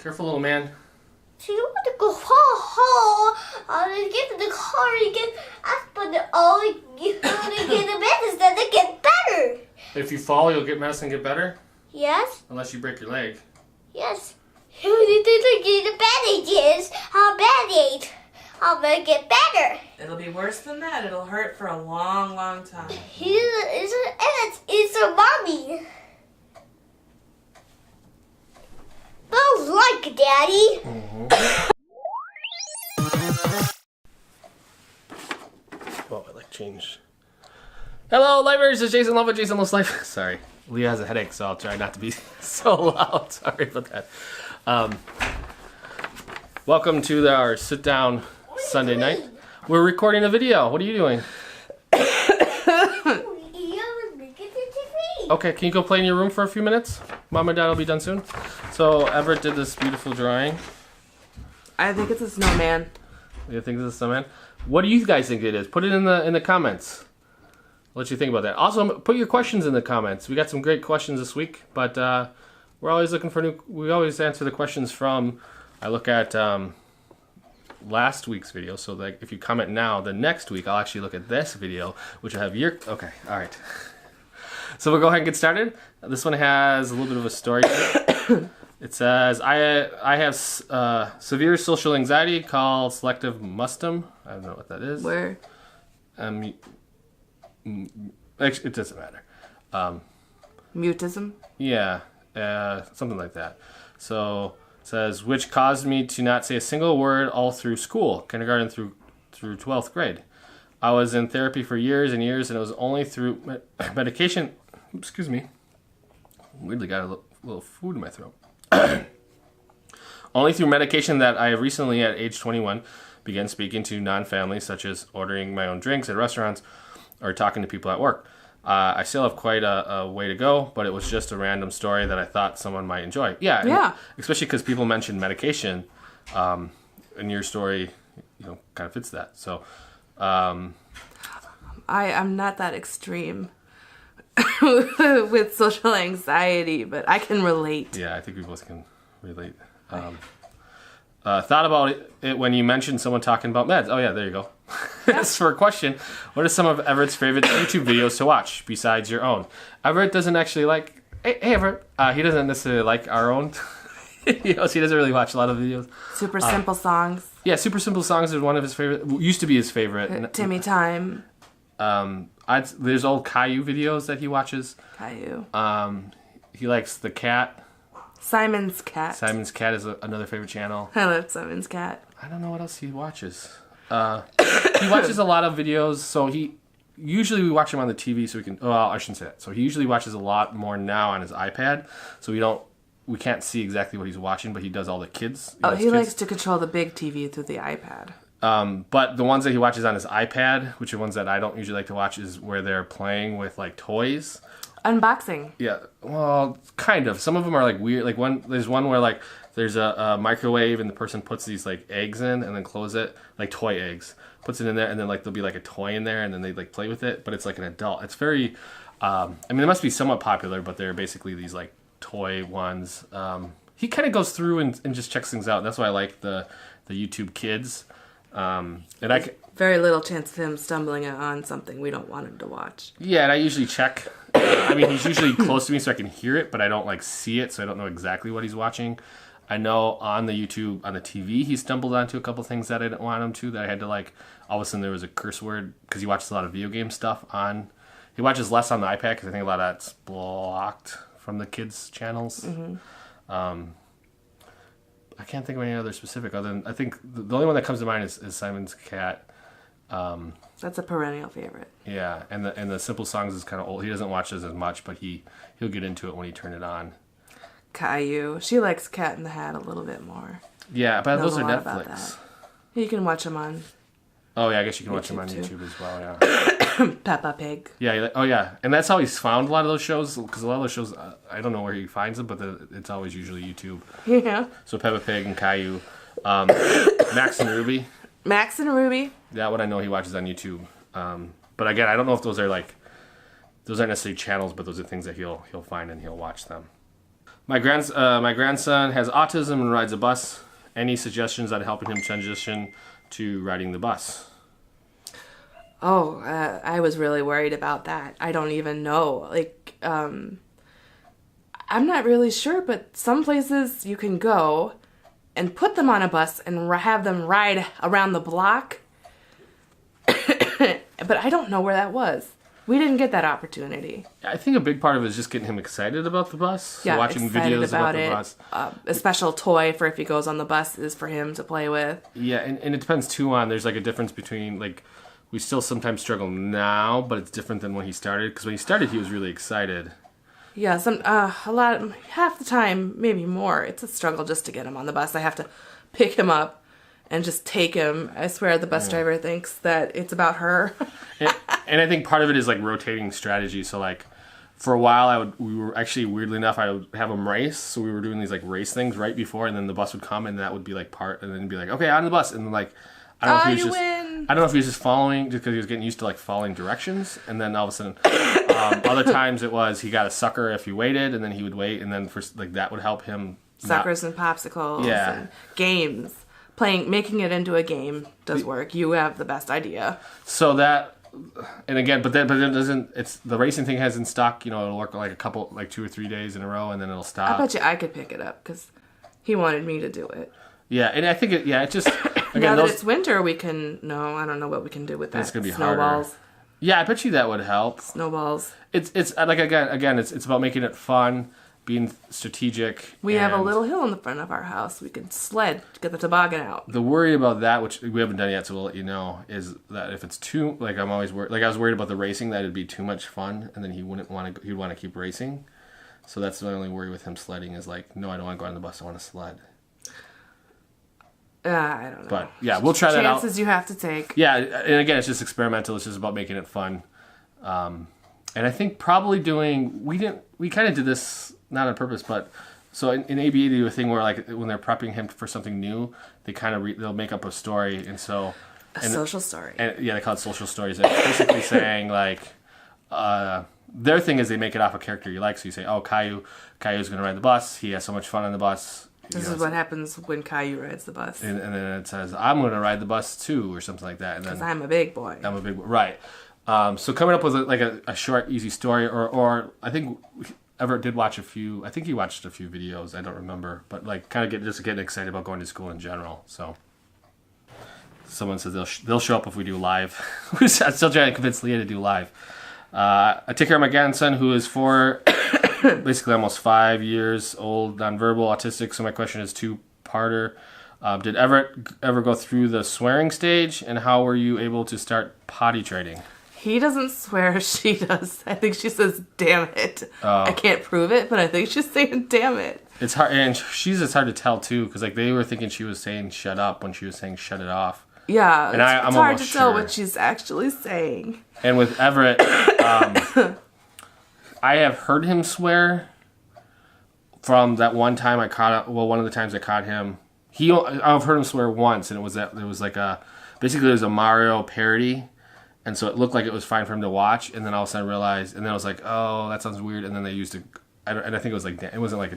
Careful, little man. So you want to go home, get to the car and get up, but all you get the bed is that it gets better. If you fall, you'll get medicine and get better? Yes? Unless you break your leg. Yes. You didn't get the bandages. How band-aid. I'll make it better. It'll be worse than that. It'll hurt for a long, long time. It's a mommy. Smells like Daddy. Oh, I like change. Hello, Lifers. It's Jason Love with Jason Loves Life. Sorry. Leah has a headache, so I'll try not to be so loud. Sorry about that. Welcome to our sit-down Sunday night. We're recording a video. What are you doing? Okay, can you go play in your room for a few minutes? Mom and Dad will be done soon. So Everett did this beautiful drawing. I think it's a snowman. You think it's a snowman? What do you guys think it is? Put it in the comments. I'll let you think about that. Also, put your questions in the comments. We got some great questions this week, but we're always looking for new. We always answer the questions from. I look at last week's video, so like if you comment now, the next week I'll actually look at this video, which will have your. Okay, all right. So we'll go ahead and get started. This one has a little bit of a story. It says, I have severe social anxiety called selective mustum. I don't know what that is. Where? It doesn't matter. Mutism? Yeah, something like that. So it says, which caused me to not say a single word all through school, kindergarten through 12th grade. I was in therapy for years and years, and it was only through medication. Excuse me. Weirdly got a little food in my throat. Only through medication that I recently, at age 21, began speaking to non-families, such as ordering my own drinks at restaurants or talking to people at work. I still have quite a way to go, but it was just a random story that I thought someone might enjoy. Yeah. Especially because people mentioned medication, and your story, kind of fits that. So, I'm not that extreme with social anxiety, but I can relate. Yeah, I think we both can relate. Thought about it when you mentioned someone talking about meds. Oh yeah, there you go. As for a question, what are some of Everett's favorite YouTube videos to watch besides your own? Everett doesn't actually like. Hey Everett, he doesn't necessarily like our own. So he doesn't really watch a lot of videos. Super Simple Songs. Yeah, Super Simple Songs is one of his favorite. Used to be his favorite. Timmy Time. There's old Caillou videos that he watches. Caillou. He likes the cat. Simon's Cat. Simon's Cat is another favorite channel. I love Simon's Cat. I don't know what else he watches. He watches a lot of videos, so usually we watch him on the TV so we can, I shouldn't say that. So he usually watches a lot more now on his iPad, so we can't see exactly what he's watching, but he does all the kids. He likes to control the big TV through the iPad. But the ones that he watches on his iPad, which are ones that I don't usually like to watch, is where they're playing with like toys. Unboxing. Yeah, well, kind of. Some of them are like weird. Like there's one where like there's a microwave and the person puts these like eggs in and then close it, like toy eggs, puts it in there, and then like there'll be like a toy in there and then they like play with it, but it's like an adult. It's very, I mean, it must be somewhat popular, but they're basically these like toy ones. He kind of goes through and just checks things out. That's why I like the YouTube Kids. Very little chance of him stumbling on something we don't want him to watch. Yeah, and I usually check. I mean, he's usually close to me so I can hear it, but I don't like see it, so I don't know exactly what he's watching. I know on the YouTube, on the TV, he stumbled onto a couple things that I didn't want him to, that I had to like, all of a sudden there was a curse word, because he watches a lot of video game stuff on, he watches less on the iPad, because I think a lot of that's blocked from the kids' channels. Mm-hmm. I can't think of any other specific, other than, I think the only one that comes to mind is Simon's Cat. That's a perennial favorite. Yeah, and the Simple Songs is kind of old. He doesn't watch this as much, but he'll get into it when he turn it on. Caillou. She likes Cat in the Hat a little bit more. Yeah, but those are Netflix. You can watch them on. Oh yeah, I guess you can watch them on YouTube as well. Yeah. Peppa Pig. Yeah. Oh yeah, and that's how he's found a lot of those shows. Because a lot of those shows, I don't know where he finds them, but it's always usually YouTube. Yeah. So Peppa Pig and Caillou, Max and Rubie. Max and Rubie. That one I know he watches on YouTube. But again, I don't know if those aren't necessarily channels, but those are things that he'll find and he'll watch them. My grandson has autism and rides a bus. Any suggestions on helping him transition to riding the bus? Oh, I was really worried about that. I don't even know. Like, I'm not really sure, but some places you can go and put them on a bus and have them ride around the block. But I don't know where that was. We didn't get that opportunity. I think a big part of it is just getting him excited about the bus. Yeah, so watching videos about the bus. A special toy for if he goes on the bus is for him to play with. Yeah, and it depends too on, there's like a difference between, like, we still sometimes struggle now, but it's different than when he started. Because when he started, he was really excited. Yeah, half the time, maybe more. It's a struggle just to get him on the bus. I have to pick him up and just take him. I swear the bus driver thinks that it's about her. and I think part of it is like rotating strategy. So like for a while, we were actually, weirdly enough, I would have him race. So we were doing these like race things right before, and then the bus would come, and that would be like and then be like, okay, on the bus, and then like I don't know if he was just following, just because he was getting used to like following directions, and then all of a sudden, other times it was he got a sucker if he waited, and then he would wait, and then that would help him. Suckers and popsicles and games. Making it into a game does work. You have the best idea. So that, and again, but it doesn't. It's the racing thing hasn't stuck. It'll work like 2 or 3 days in a row, and then it'll stop. I bet you I could pick it up because he wanted me to do it. Yeah, and I think it just again, now that it's winter, we can. No, I don't know what we can do with that. It's gonna be snowballs. Harder. Yeah, I bet you that would help. Snowballs. It's like again, it's about making it fun. Being strategic. We have a little hill in the front of our house. We can sled to get the toboggan out. The worry about that, which we haven't done yet, so we'll let you know, is that if it's too, like I'm always worried, like I was worried about the racing, that it'd be too much fun, and then he'd want to keep racing. So that's the only worry with him sledding is like, no, I don't want to go on the bus, I want to sled. I don't know. But yeah, we'll try that out. Chances you have to take. Yeah, and again, it's just experimental. It's just about making it fun. And I think probably we kind of did this, not on purpose, but so in ABA they do a thing where like when they're prepping him for something new, they kind of they'll make up a story, and so social story. And yeah, they call it social stories. It's basically saying like their thing is they make it off a character you like. So you say, oh, Caillou's going to ride the bus. He has so much fun on the bus. This is what happens when Caillou rides the bus. And then it says, I'm going to ride the bus too, or something like that. Because I'm a big boy. I'm a big boy, right? So coming up with a short, easy story, or I think Everett did watch a few. I think he watched a few videos. I don't remember, but like kind of getting excited about going to school in general. So someone says they'll show up if we do live. I'm still trying to convince Leah to do live. I take care of my grandson who is 4, basically almost 5 years old, nonverbal, autistic. So my question is two-parter. Did Everett ever go through the swearing stage, and how were you able to start potty training? He doesn't swear, she does. I think she says, damn it. I can't prove it, but I think she's saying, damn it. It's hard, and it's hard to tell, too, because like they were thinking she was saying shut up when she was saying shut it off. Yeah, and it's hard to tell what she's actually saying. And with Everett, I have heard him swear from that one time I caught him. Well, one of the times I caught him. I've heard him swear once, and it was basically it was a Mario parody. And so it looked like it was fine for him to watch, and then all of a sudden I realized, and then I was like, oh, that sounds weird, and then they used it, and I think it was like, it wasn't like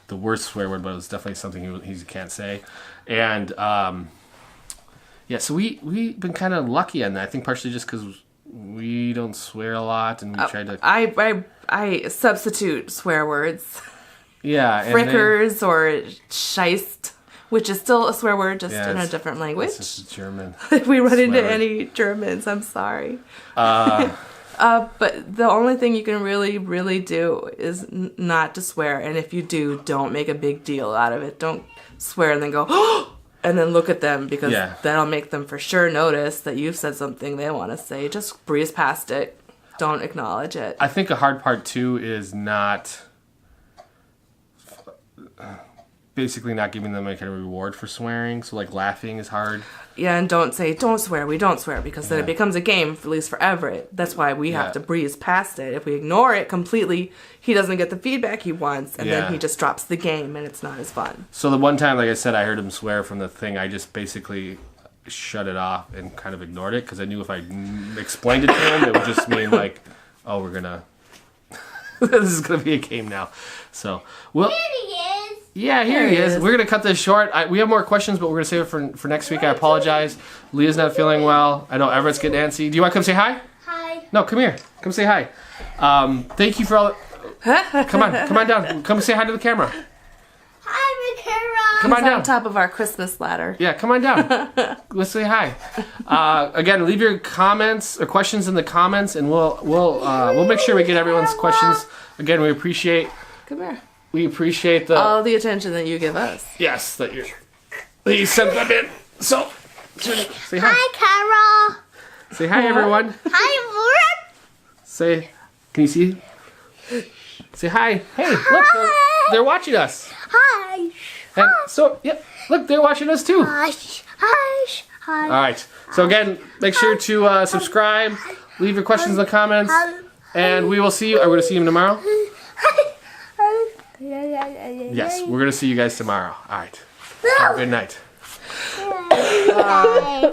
the worst swear word, but it was definitely something he can't say. And, yeah, so we've been kind of lucky on that, I think partially just because we don't swear a lot, and we try to... I substitute swear words. Yeah. Frickers or scheist. Which is still a swear word, just in a different language. It's just German. If we run into any Germans, I'm sorry. But the only thing you can really, really do is not to swear. And if you do, don't make a big deal out of it. Don't swear and then go, oh! And then look at them, because that'll make them for sure notice that you've said something they want to say. Just breeze past it. Don't acknowledge it. I think a hard part, too, is not... basically not giving them any kind of reward for swearing. So like laughing is hard. Yeah, and don't swear, we don't swear, because then it becomes a game, at least for Everett. That's why we have to breeze past it. If we ignore it completely, he doesn't get the feedback he wants, and then he just drops the game, and it's not as fun. So the one time, like I said, I heard him swear from the thing, I just basically shut it off and kind of ignored it, because I knew if I explained it to him, it would just mean like, oh, we're gonna... This is gonna be a game now. So well. Here he is. Yeah, here he is. We're gonna cut this short. We have more questions, but we're gonna save it for next week. I apologize. Leah's not feeling well. I know Everett's getting antsy. Do you want to come say hi? Hi. No, come here. Come say hi. Thank you for all. Come on down. Come say hi to the camera. Hi, Mikara. Come on He's down. on top of our Christmas ladder. Yeah, come on down. Let's say hi. Again, leave your comments or questions in the comments, and we'll make sure we get everyone's questions. Again, we appreciate the all the attention that you give us. yes that you sent them in. So say hi. Hi, Carol. Say hi, everyone. Hi, Everett. Say, can you see? Say hi. Hey, look, they're watching us. Hi. And so, yeah, look, they're watching us too. Hi. Hi. Hi. All right. So again, make sure to subscribe, leave your questions in the comments, and we will see you. Are we going to see you tomorrow? Yes, we're going to see you guys tomorrow. All right. Have a good night. Bye.